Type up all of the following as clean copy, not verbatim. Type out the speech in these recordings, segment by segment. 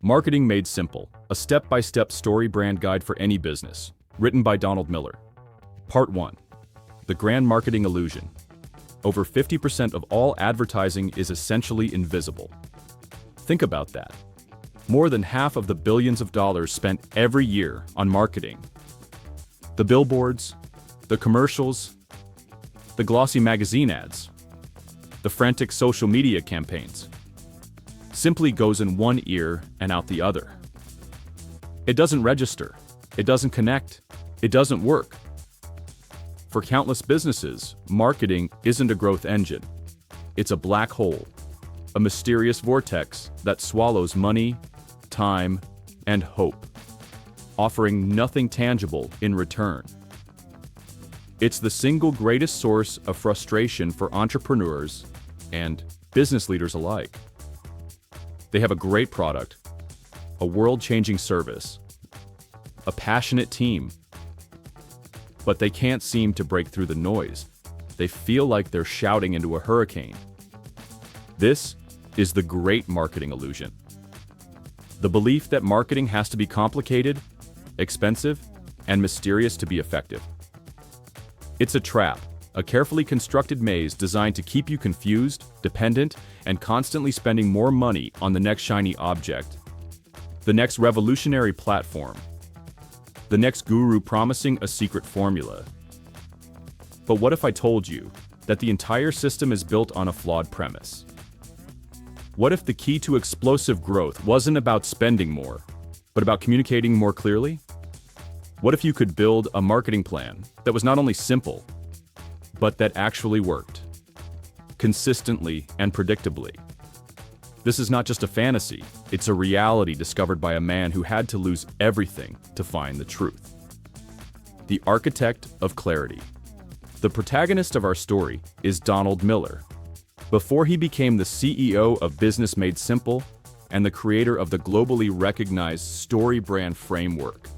Marketing Made Simple, a step-by-step story brand guide for any business, written by Donald Miller. Part 1. The Grand Marketing Illusion. Over 50% of all advertising is essentially invisible. Think about that. More than half of the billions of dollars spent every year on marketing. The billboards, the commercials, the glossy magazine ads, the frantic social media campaigns, simply goes in one ear and out the other. It doesn't register, it doesn't connect, it doesn't work. For countless businesses, marketing isn't a growth engine. It's a black hole, a mysterious vortex that swallows money, time, and hope, offering nothing tangible in return. It's the single greatest source of frustration for entrepreneurs and business leaders alike. They have a great product, a world-changing service, a passionate team, but they can't seem to break through the noise. They feel like they're shouting into a hurricane. This is the great marketing illusion. The belief that marketing has to be complicated, expensive, and mysterious to be effective. It's a trap, a carefully constructed maze designed to keep you confused, dependent, and constantly spending more money on the next shiny object, the next revolutionary platform, the next guru promising a secret formula. But what if I told you that the entire system is built on a flawed premise? What if the key to explosive growth wasn't about spending more, but about communicating more clearly? What if you could build a marketing plan that was not only simple, but that actually worked, consistently and predictably? This is not just a fantasy, it's a reality discovered by a man who had to lose everything to find the truth. The architect of clarity. The protagonist of our story is Donald Miller. Before he became the CEO of Business Made Simple and the creator of the globally recognized StoryBrand framework,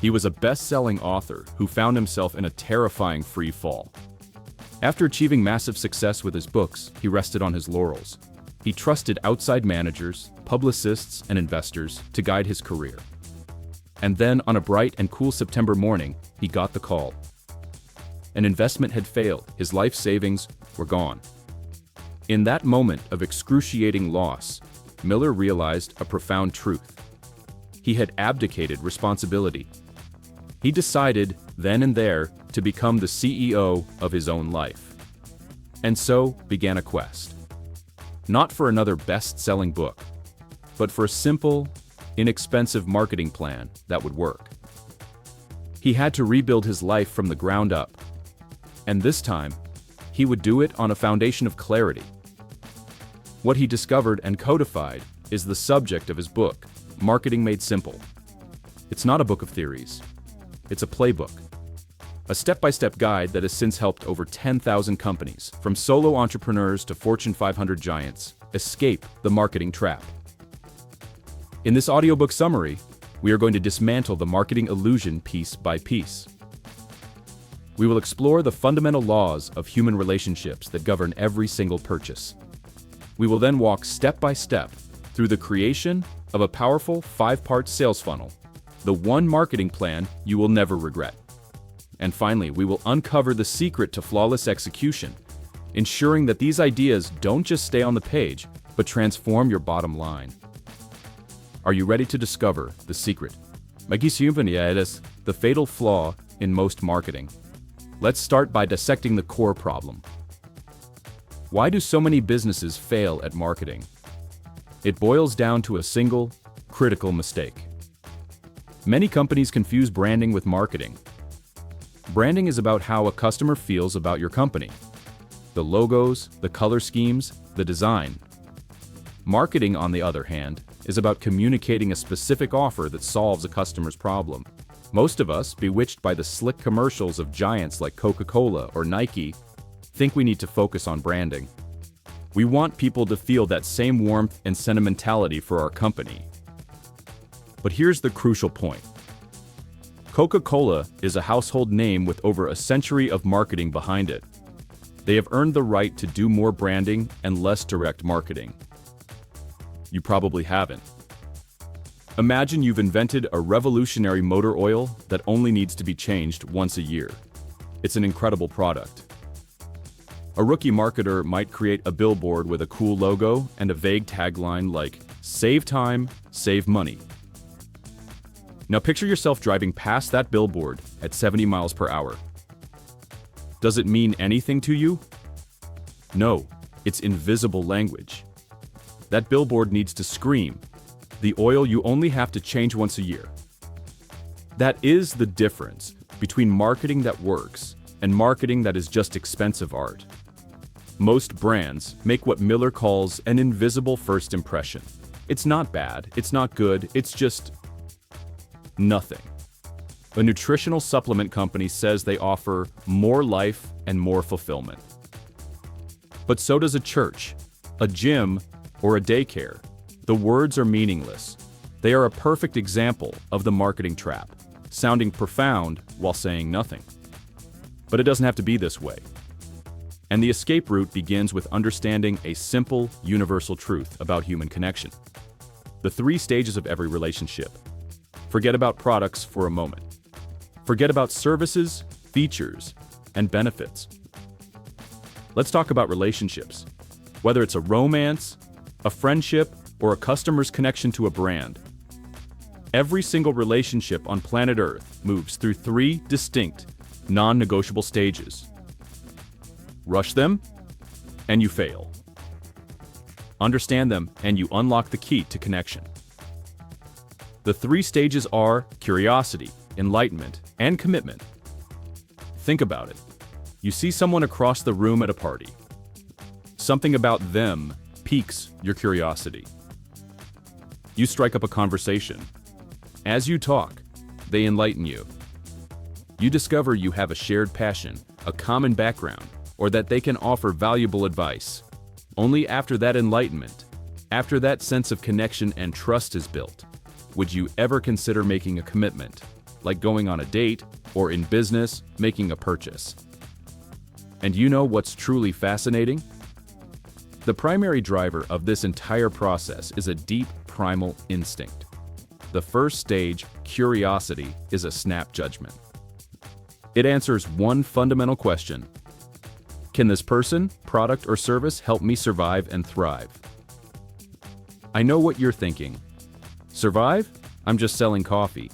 he was a best-selling author who found himself in a terrifying free fall. After achieving massive success with his books, he rested on his laurels. He trusted outside managers, publicists, and investors to guide his career. And then, on a bright and cool September morning, he got the call. An investment had failed, his life savings were gone. In that moment of excruciating loss, Miller realized a profound truth. He had abdicated responsibility. He decided, then and there, to become the CEO of his own life. And so began a quest. Not for another best-selling book, but for a simple, inexpensive marketing plan that would work. He had to rebuild his life from the ground up. And this time, he would do it on a foundation of clarity. What he discovered and codified is the subject of his book, Marketing Made Simple. It's not a book of theories. It's a playbook. A step-by-step guide that has since helped over 10,000 companies, from solo entrepreneurs to Fortune 500 giants, escape the marketing trap. In this audiobook summary, we are going to dismantle the marketing illusion piece by piece. We will explore the fundamental laws of human relationships that govern every single purchase. We will then walk step by step through the creation of a powerful 5-part sales funnel, the one marketing plan you will never regret. And finally, we will uncover the secret to flawless execution, ensuring that these ideas don't just stay on the page, but transform your bottom line. Are you ready to discover the secret? The fatal flaw in most marketing. Let's start by dissecting the core problem. Why do so many businesses fail at marketing? It boils down to a single, critical mistake. Many companies confuse branding with marketing. Branding is about how a customer feels about your company. The logos, the color schemes, the design. Marketing, on the other hand, is about communicating a specific offer that solves a customer's problem. Most of us, bewitched by the slick commercials of giants like Coca-Cola or Nike, think we need to focus on branding. We want people to feel that same warmth and sentimentality for our company. But here's the crucial point. Coca-Cola is a household name with over a century of marketing behind it. They have earned the right to do more branding and less direct marketing. You probably haven't. Imagine you've invented a revolutionary motor oil that only needs to be changed once a year. It's an incredible product. A rookie marketer might create a billboard with a cool logo and a vague tagline like, "Save time, save money." Now picture yourself driving past that billboard at 70 miles per hour. Does it mean anything to you? No, it's invisible language. That billboard needs to scream, "The oil you only have to change once a year." That is the difference between marketing that works and marketing that is just expensive art. Most brands make what Miller calls an invisible first impression. It's not bad, it's not good, it's just nothing. A nutritional supplement company says they offer more life and more fulfillment. But so does a church, a gym, or a daycare. The words are meaningless. They are a perfect example of the marketing trap, sounding profound while saying nothing. But it doesn't have to be this way. And the escape route begins with understanding a simple, universal truth about human connection. The 3 stages of every relationship. Forget about products for a moment. Forget about services, features, and benefits. Let's talk about relationships. Whether it's a romance, a friendship, or a customer's connection to a brand. Every single relationship on planet Earth moves through 3 distinct, non-negotiable stages. Rush them, and you fail. Understand them, and you unlock the key to connection. The 3 stages are curiosity, enlightenment, and commitment. Think about it. You see someone across the room at a party. Something about them piques your curiosity. You strike up a conversation. As you talk, they enlighten you. You discover you have a shared passion, a common background, or that they can offer valuable advice. Only after that enlightenment, after that sense of connection and trust is built, would you ever consider making a commitment, like going on a date, or in business, making a purchase. And you know what's truly fascinating? The primary driver of this entire process is a deep primal instinct. The first stage, curiosity, is a snap judgment. It answers one fundamental question: can this person, product, or service help me survive and thrive? I know what you're thinking. Survive? I'm just selling coffee.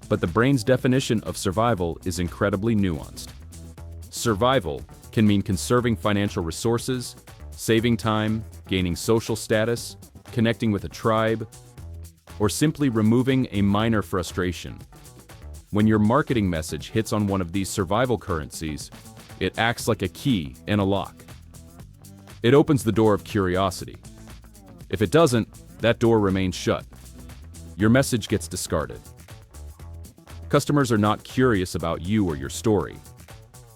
But the brain's definition of survival is incredibly nuanced. Survival can mean conserving financial resources, saving time, gaining social status, connecting with a tribe, or simply removing a minor frustration. When your marketing message hits on one of these survival currencies, it acts like a key in a lock. It opens the door of curiosity. If it doesn't, that door remains shut. Your message gets discarded. Customers are not curious about you or your story.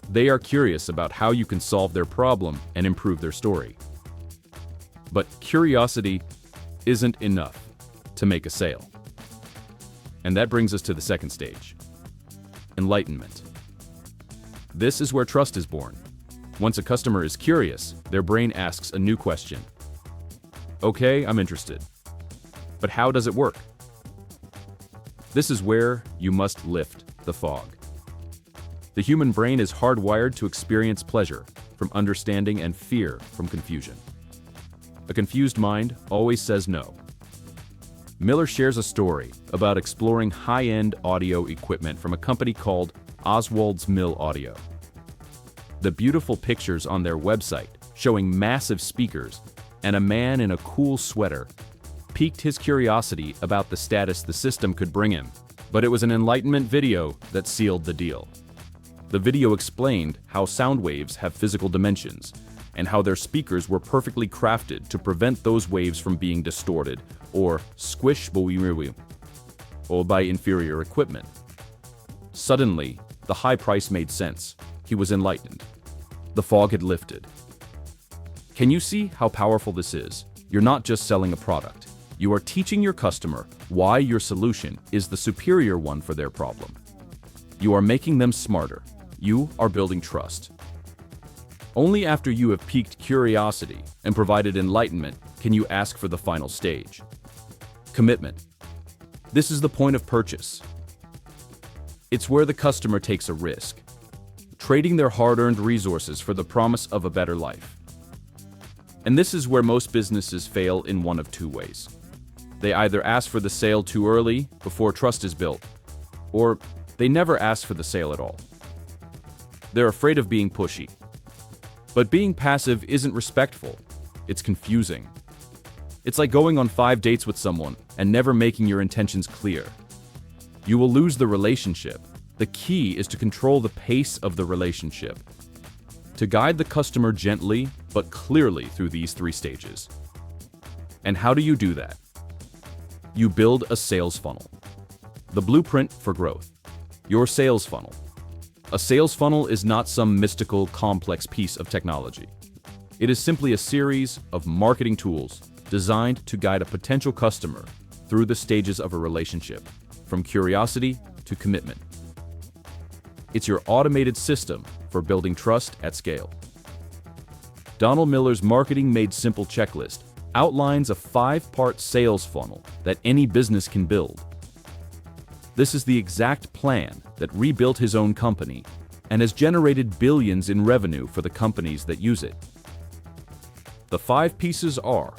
They are curious about how you can solve their problem and improve their story. But curiosity isn't enough to make a sale. And that brings us to the second stage: enlightenment. This is where trust is born. Once a customer is curious, their brain asks a new question. Okay, I'm interested. But how does it work? This is where you must lift the fog. The human brain is hardwired to experience pleasure from understanding and fear from confusion. A confused mind always says no. Miller shares a story about exploring high-end audio equipment from a company called Oswald's Mill Audio. The beautiful pictures on their website showing massive speakers and a man in a cool sweater piqued his curiosity about the status the system could bring him. But it was an enlightenment video that sealed the deal. The video explained how sound waves have physical dimensions and how their speakers were perfectly crafted to prevent those waves from being distorted or squished by inferior equipment. Suddenly, the high price made sense. He was enlightened. The fog had lifted. Can you see how powerful this is? You're not just selling a product. You are teaching your customer why your solution is the superior one for their problem. You are making them smarter. You are building trust. Only after you have piqued curiosity and provided enlightenment can you ask for the final stage: Commitment. This is the point of purchase. It's where the customer takes a risk, trading their hard-earned resources for the promise of a better life. And this is where most businesses fail in one of two ways. They either ask for the sale too early, before trust is built, or they never ask for the sale at all. They're afraid of being pushy. But being passive isn't respectful, it's confusing. It's like going on 5 dates with someone and never making your intentions clear. You will lose the relationship. The key is to control the pace of the relationship, to guide the customer gently but clearly through these 3 stages. And how do you do that? You build a sales funnel. The blueprint for growth. Your sales funnel. A sales funnel is not some mystical, complex piece of technology. It is simply a series of marketing tools designed to guide a potential customer through the stages of a relationship, from curiosity to commitment. It's your automated system for building trust at scale. Donald Miller's Marketing Made Simple checklist outlines a 5-part sales funnel that any business can build. This is the exact plan that rebuilt his own company and has generated billions in revenue for the companies that use it. The 5 pieces are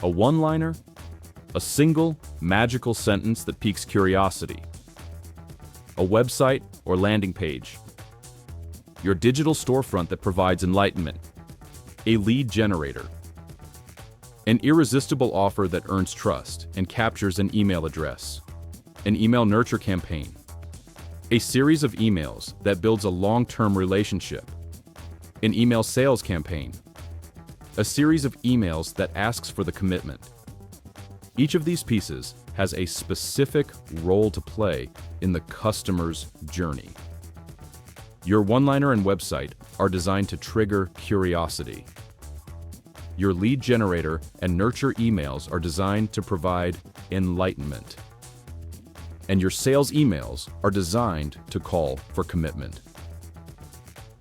a one-liner, a single, magical sentence that piques curiosity, a website or landing page, your digital storefront that provides enlightenment, a lead generator, an irresistible offer that earns trust and captures an email address, an email nurture campaign, a series of emails that builds a long-term relationship, an email sales campaign, a series of emails that asks for the commitment. Each of these pieces has a specific role to play in the customer's journey. Your one-liner and website are designed to trigger curiosity. Your lead generator and nurture emails are designed to provide enlightenment. And your sales emails are designed to call for commitment.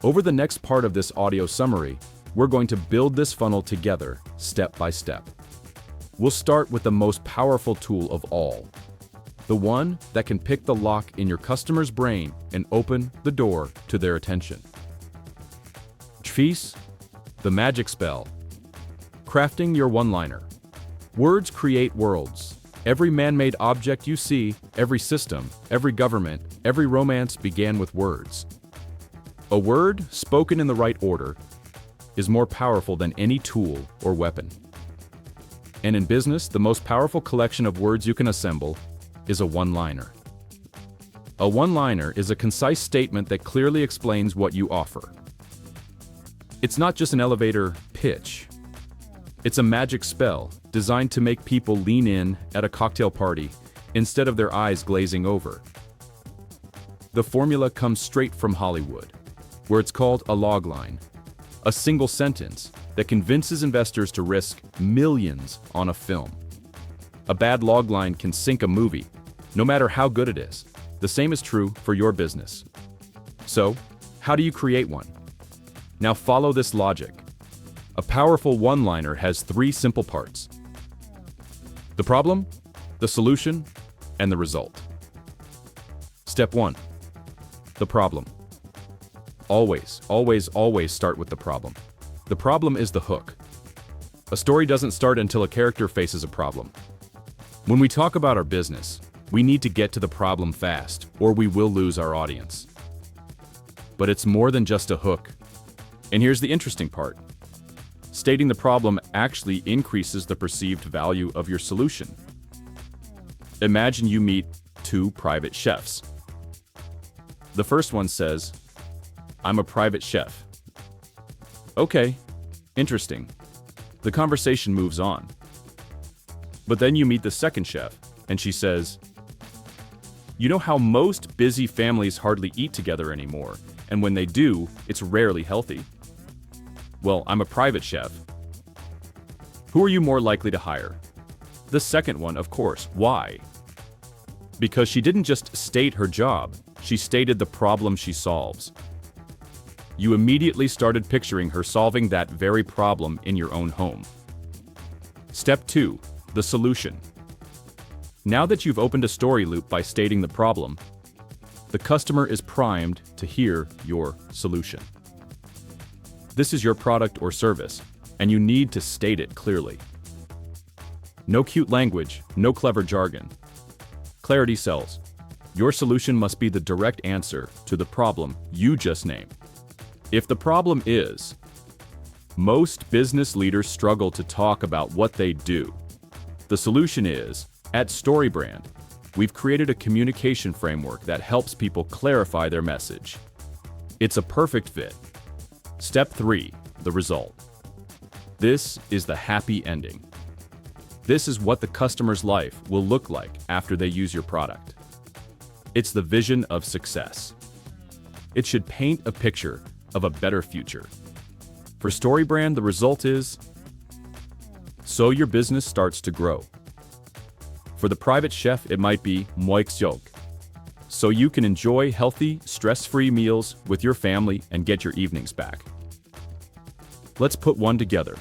Over the next part of this audio summary, we're going to build this funnel together, step by step. We'll start with the most powerful tool of all, the one that can pick the lock in your customer's brain and open the door to their attention. Fees, the magic spell. Crafting your one-liner. Words create worlds. Every man-made object you see, every system, every government, every romance began with words. A word, spoken in the right order, is more powerful than any tool or weapon. And in business, the most powerful collection of words you can assemble is a one-liner. A one-liner is a concise statement that clearly explains what you offer. It's not just an elevator pitch. It's a magic spell designed to make people lean in at a cocktail party instead of their eyes glazing over. The formula comes straight from Hollywood, where it's called a logline, a single sentence that convinces investors to risk millions on a film. A bad logline can sink a movie, no matter how good it is. The same is true for your business. So, how do you create one? Now follow this logic. A powerful one-liner has 3 simple parts: the problem, the solution, and the result. Step 1. The problem. Always, always, always start with the problem. The problem is the hook. A story doesn't start until a character faces a problem. When we talk about our business, we need to get to the problem fast, or we will lose our audience. But it's more than just a hook. And here's the interesting part. Stating the problem actually increases the perceived value of your solution. Imagine you meet 2 private chefs. The first one says, "I'm a private chef." Okay, interesting. The conversation moves on. But then you meet the second chef, and she says, "You know how most busy families hardly eat together anymore, and when they do, it's rarely healthy? Well, I'm a private chef." Who are you more likely to hire? The second one, of course. Why? Because she didn't just state her job, she stated the problem she solves. You immediately started picturing her solving that very problem in your own home. Step 2, the solution. Now that you've opened a story loop by stating the problem, the customer is primed to hear your solution. This is your product or service, and you need to state it clearly. No cute language, no clever jargon. Clarity sells. Your solution must be the direct answer to the problem you just named. If the problem is, most business leaders struggle to talk about what they do. The solution is, at StoryBrand, we've created a communication framework that helps people clarify their message. It's a perfect fit. Step 3, the result. This is the happy ending. This is what the customer's life will look like after they use your product. It's the vision of success. It should paint a picture of a better future. For StoryBrand, the result is, so your business starts to grow. For the private chef, it might be moiksyok, so you can enjoy healthy, stress-free meals with your family and get your evenings back. Let's put one together.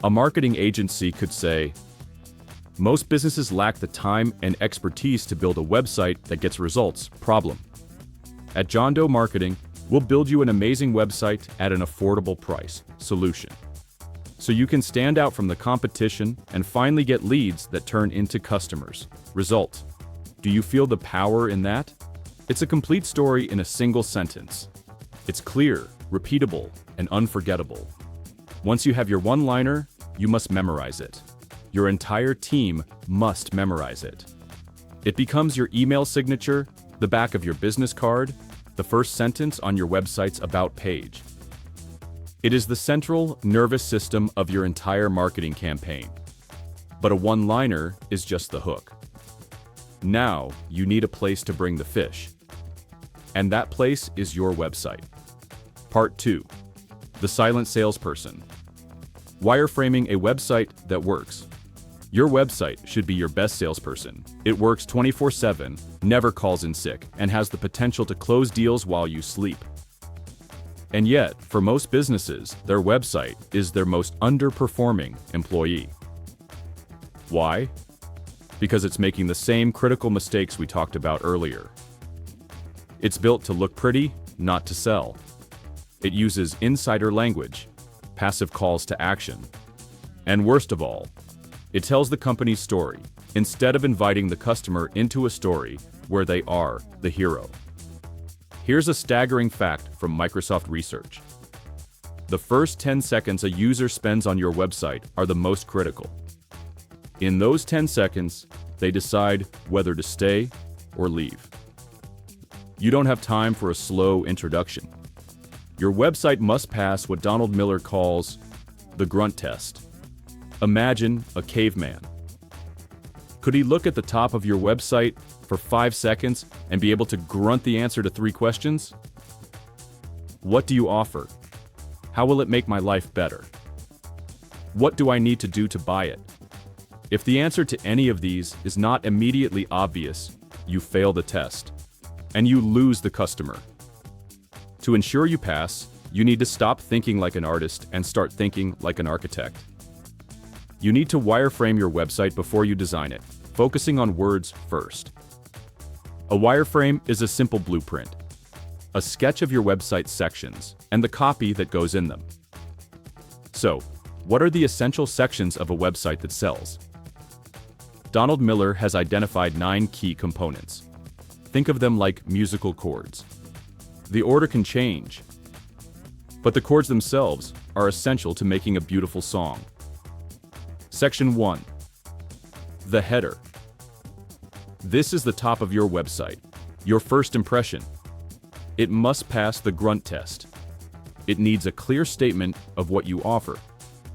A marketing agency could say, most businesses lack the time and expertise to build a website that gets results. Problem. At John Doe Marketing, we'll build you an amazing website at an affordable price. Solution. So you can stand out from the competition and finally get leads that turn into customers. Result. Do you feel the power in that? It's a complete story in a single sentence. It's clear, repeatable, and unforgettable. Once you have your one-liner, you must memorize it. Your entire team must memorize it. It becomes your email signature, the back of your business card, the first sentence on your website's About page. It is the central nervous system of your entire marketing campaign. But a one-liner is just the hook. Now, you need a place to bring the fish. And that place is your website. Part 2. The silent salesperson. Wireframing a website that works. Your website should be your best salesperson. It works 24/7, never calls in sick, and has the potential to close deals while you sleep. And yet, for most businesses, their website is their most underperforming employee. Why? Because it's making the same critical mistakes we talked about earlier. It's built to look pretty, not to sell. It uses insider language, passive calls to action. And worst of all, it tells the company's story, instead of inviting the customer into a story where they are the hero. Here's a staggering fact from Microsoft research. The first 10 seconds a user spends on your website are the most critical. In those 10 seconds, they decide whether to stay or leave. You don't have time for a slow introduction. Your website must pass what Donald Miller calls the grunt test. Imagine a caveman. Could he look at the top of your website for 5 seconds and be able to grunt the answer to 3 questions? What do you offer? How will it make my life better? What do I need to do to buy it? If the answer to any of these is not immediately obvious, you fail the test, and you lose the customer. To ensure you pass, you need to stop thinking like an artist and start thinking like an architect. You need to wireframe your website before you design it, focusing on words first. A wireframe is a simple blueprint, a sketch of your website's sections and the copy that goes in them. So, what are the essential sections of a website that sells? Donald Miller has identified 9 key components. Think of them like musical chords. The order can change, but the chords themselves are essential to making a beautiful song. Section 1. The header. This is the top of your website, your first impression. It must pass the grunt test. It needs a clear statement of what you offer,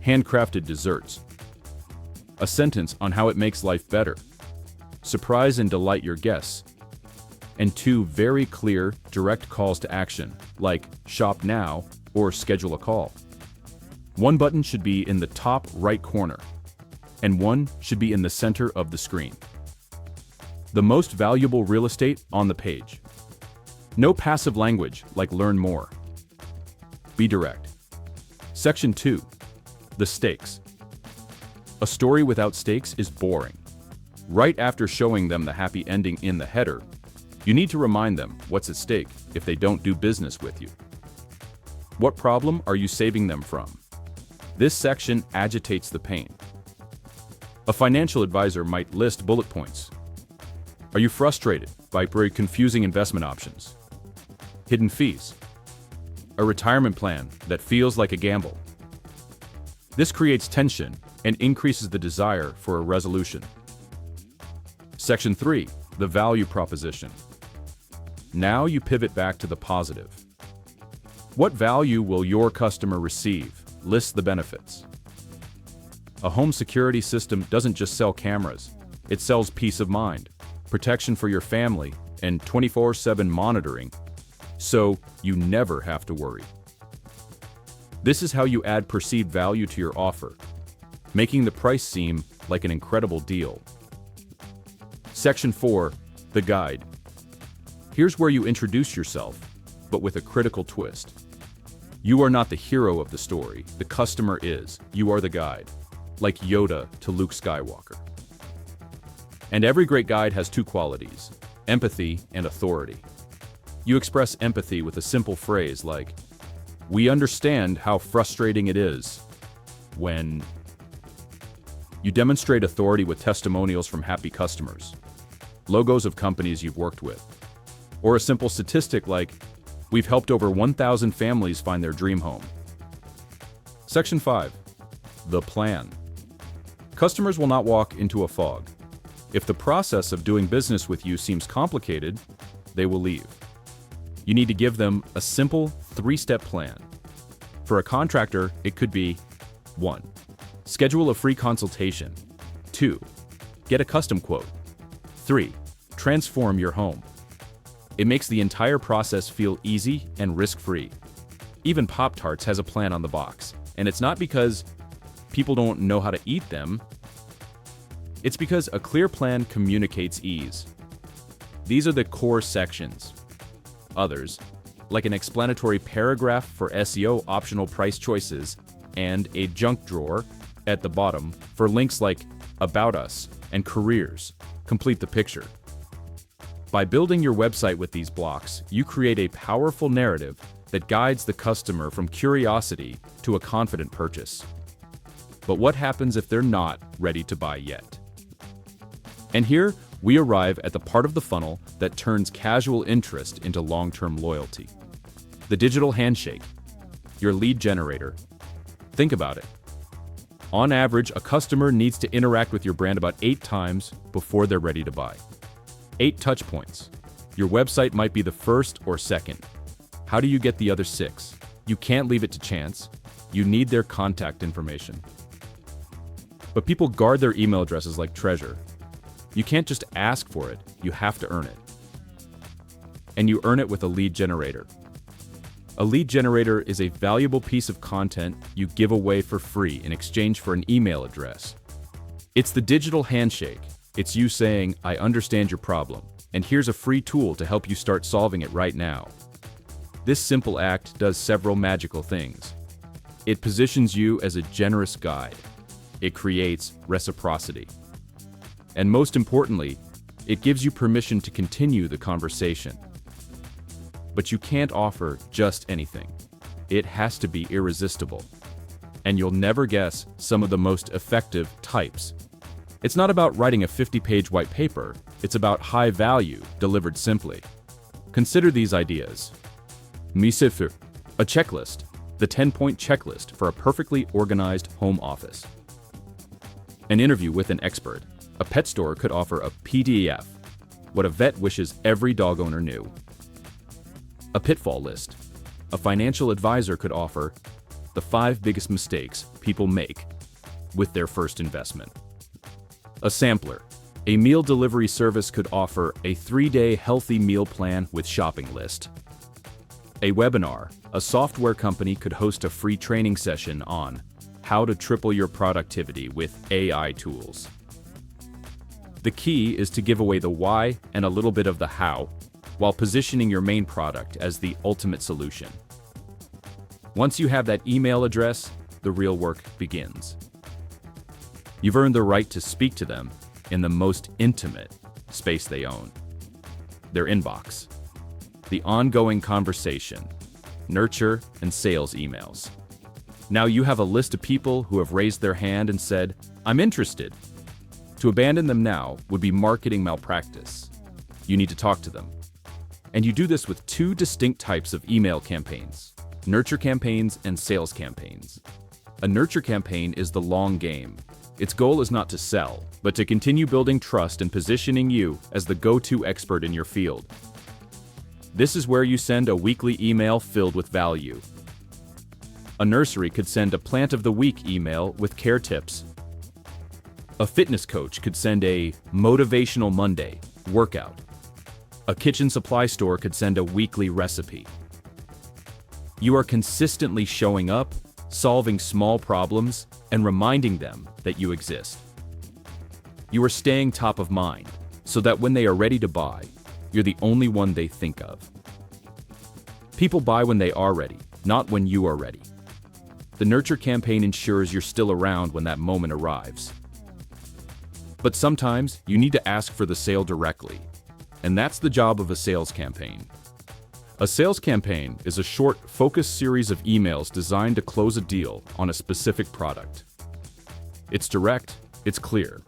handcrafted desserts, a sentence on how it makes life better, surprise and delight your guests, and 2 very clear, direct calls to action, like shop now or schedule a call. One button should be in the top right corner, and one should be in the center of the screen. The most valuable real estate on the page. No passive language like learn more. Be direct. Section 2. The stakes. A story without stakes is boring. Right after showing them the happy ending in the header, you need to remind them what's at stake if they don't do business with you. What problem are you saving them from? This section agitates the pain. A financial advisor might list bullet points. Are you frustrated by very confusing investment options? Hidden fees. A retirement plan that feels like a gamble. This creates tension and increases the desire for a resolution. Section 3. The value proposition. Now you pivot back to the positive. What value will your customer receive? List the benefits. A home security system doesn't just sell cameras. It sells peace of mind, protection for your family, and 24/7 monitoring, so you never have to worry. This is how you add perceived value to your offer, making the price seem like an incredible deal. Section 4. The guide. Here's where you introduce yourself, but with a critical twist. You are not the hero of the story, the customer is. You are the guide, like Yoda to Luke Skywalker. And every great guide has two qualities, empathy and authority. You express empathy with a simple phrase like, "We understand how frustrating it is when..." You demonstrate authority with testimonials from happy customers, logos of companies you've worked with, or a simple statistic like, "We've helped over 1,000 families find their dream home." Section 5. The plan. Customers will not walk into a fog. If the process of doing business with you seems complicated, they will leave. You need to give them a simple 3-step plan. For a contractor, it could be 1. Schedule a free consultation. 2. Get a custom quote. 3. Transform your home. It makes the entire process feel easy and risk-free. Even Pop-Tarts has a plan on the box, and it's not because people don't know how to eat them. It's because a clear plan communicates ease. These are the core sections. Others, like an explanatory paragraph for SEO optional price choices and a junk drawer at the bottom for links like About Us and Careers, complete the picture. By building your website with these blocks, you create a powerful narrative that guides the customer from curiosity to a confident purchase. But what happens if they're not ready to buy yet? And here, we arrive at the part of the funnel that turns casual interest into long-term loyalty. The digital handshake, your lead generator. Think about it. On average, a customer needs to interact with your brand about 8 times before they're ready to buy. 8 touch points. Your website might be the first or second. How do you get the other 6? You can't leave it to chance. You need their contact information. But people guard their email addresses like treasure. You can't just ask for it, you have to earn it. And you earn it with a lead generator. A lead generator is a valuable piece of content you give away for free in exchange for an email address. It's the digital handshake. It's you saying, "I understand your problem, and here's a free tool to help you start solving it right now." This simple act does several magical things. It positions you as a generous guide. It creates reciprocity. And most importantly, it gives you permission to continue the conversation. But you can't offer just anything. It has to be irresistible. And you'll never guess some of the most effective types. It's not about writing a 50-page white paper, it's about high value delivered simply. Consider these ideas. Mise en place, a checklist, the 10-point checklist for a perfectly organized home office. An interview with an expert. A pet store could offer a PDF, what a vet wishes every dog owner knew. A pitfall list. A financial advisor could offer the 5 biggest mistakes people make with their first investment. A sampler. A meal delivery service could offer a 3-day healthy meal plan with shopping list. A webinar. A software company could host a free training session on how to triple your productivity with AI tools. The key is to give away the why and a little bit of the how, while positioning your main product as the ultimate solution. Once you have that email address, the real work begins. You've earned the right to speak to them, in the most intimate space they own, their inbox. The ongoing conversation, nurture, and sales emails. Now you have a list of people who have raised their hand and said, "I'm interested." To abandon them now would be marketing malpractice. You need to talk to them. And you do this with two distinct types of email campaigns: nurture campaigns and sales campaigns. A nurture campaign is the long game. Its goal is not to sell, but to continue building trust and positioning you as the go-to expert in your field. This is where you send a weekly email filled with value. A nursery could send a plant of the week email with care tips. A fitness coach could send a motivational Monday workout. A kitchen supply store could send a weekly recipe. You are consistently showing up, solving small problems, and reminding them that you exist. You are staying top of mind, so that when they are ready to buy, you're the only one they think of. People buy when they are ready, not when you are ready. The nurture campaign ensures you're still around when that moment arrives. But sometimes you need to ask for the sale directly, and that's the job of a sales campaign. A sales campaign is a short, focused series of emails designed to close a deal on a specific product. It's direct, it's clear.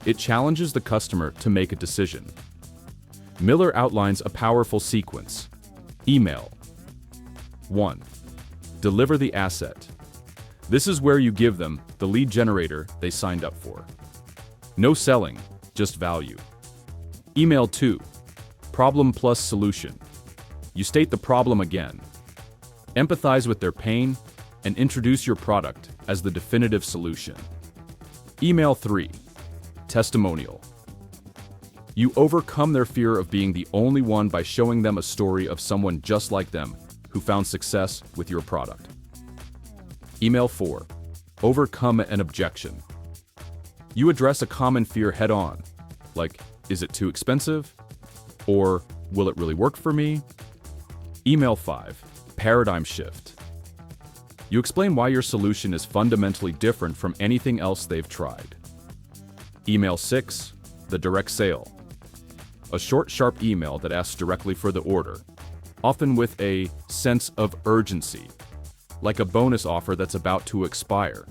It challenges the customer to make a decision. Miller outlines a powerful sequence. Email. 1. Deliver the asset. This is where you give them the lead generator they signed up for. No selling, just value. Email 2. Problem plus solution. You state the problem again. Empathize with their pain and introduce your product as the definitive solution. Email 3. Testimonial. You overcome their fear of being the only one by showing them a story of someone just like them who found success with your product. Email 4. Overcome an objection. You address a common fear head-on, like, is it too expensive? Or, will it really work for me? Email 5. Paradigm shift. You explain why your solution is fundamentally different from anything else they've tried. Email 6. The direct sale. A short, sharp email that asks directly for the order, often with a sense of urgency, like a bonus offer that's about to expire.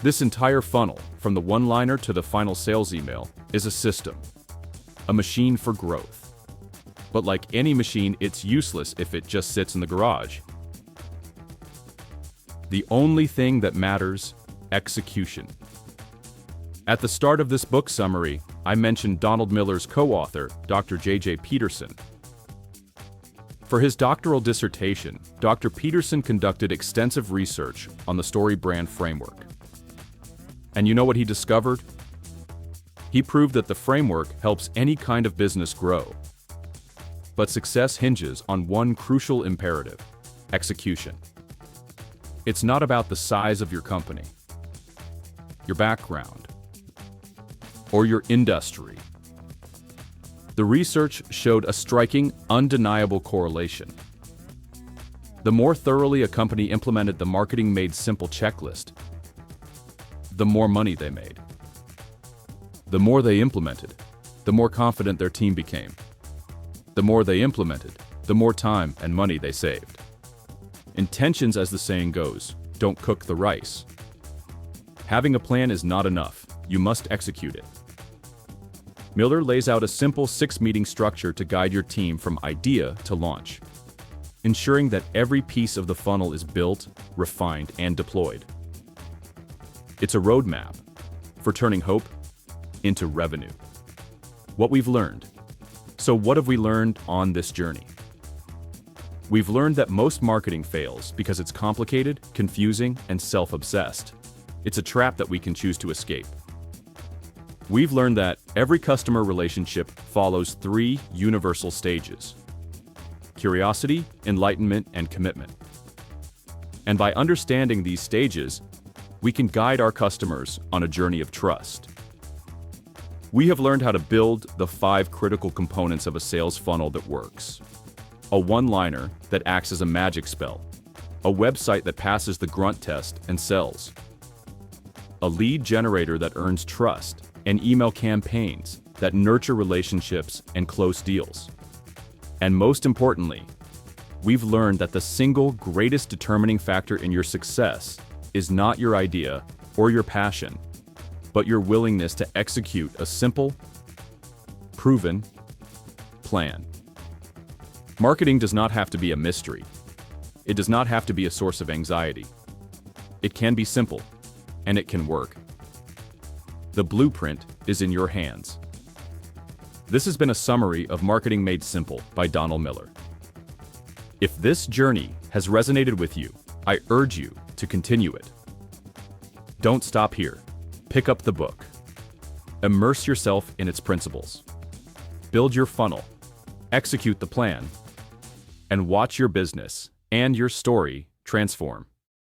This entire funnel, from the one-liner to the final sales email, is a system, a machine for growth. But like any machine, it's useless if it just sits in the garage. The only thing that matters, execution. At the start of this book summary, I mentioned Donald Miller's co-author, Dr. J.J. Peterson. For his doctoral dissertation, Dr. Peterson conducted extensive research on the StoryBrand framework. And you know what he discovered? He proved that the framework helps any kind of business grow. But success hinges on one crucial imperative: execution. It's not about the size of your company, your background, or your industry. The research showed a striking, undeniable correlation. The more thoroughly a company implemented the Marketing Made Simple checklist, the more money they made. The more they implemented, the more confident their team became. The more they implemented, the more time and money they saved. Intentions, as the saying goes, don't cook the rice. Having a plan is not enough. You must execute it. Miller lays out a simple 6-meeting structure to guide your team from idea to launch, ensuring that every piece of the funnel is built, refined, and deployed. It's a roadmap for turning hope into revenue. What we've learned. So what have we learned on this journey? We've learned that most marketing fails because it's complicated, confusing, and self-obsessed. It's a trap that we can choose to escape. We've learned that every customer relationship follows 3 universal stages: curiosity, enlightenment, and commitment. And by understanding these stages, we can guide our customers on a journey of trust. We have learned how to build the 5 critical components of a sales funnel that works. A one-liner that acts as a magic spell. A website that passes the grunt test and sells. A lead generator that earns trust and email campaigns that nurture relationships and close deals. And most importantly, we've learned that the single greatest determining factor in your success is not your idea or your passion, but your willingness to execute a simple, proven plan. Marketing does not have to be a mystery. It does not have to be a source of anxiety. It can be simple, and it can work. The blueprint is in your hands. This has been a summary of Marketing Made Simple by Donald Miller. If this journey has resonated with you, I urge you to continue it. Don't stop here. Pick up the book. Immerse yourself in its principles. Build your funnel, execute the plan, and watch your business and your story transform.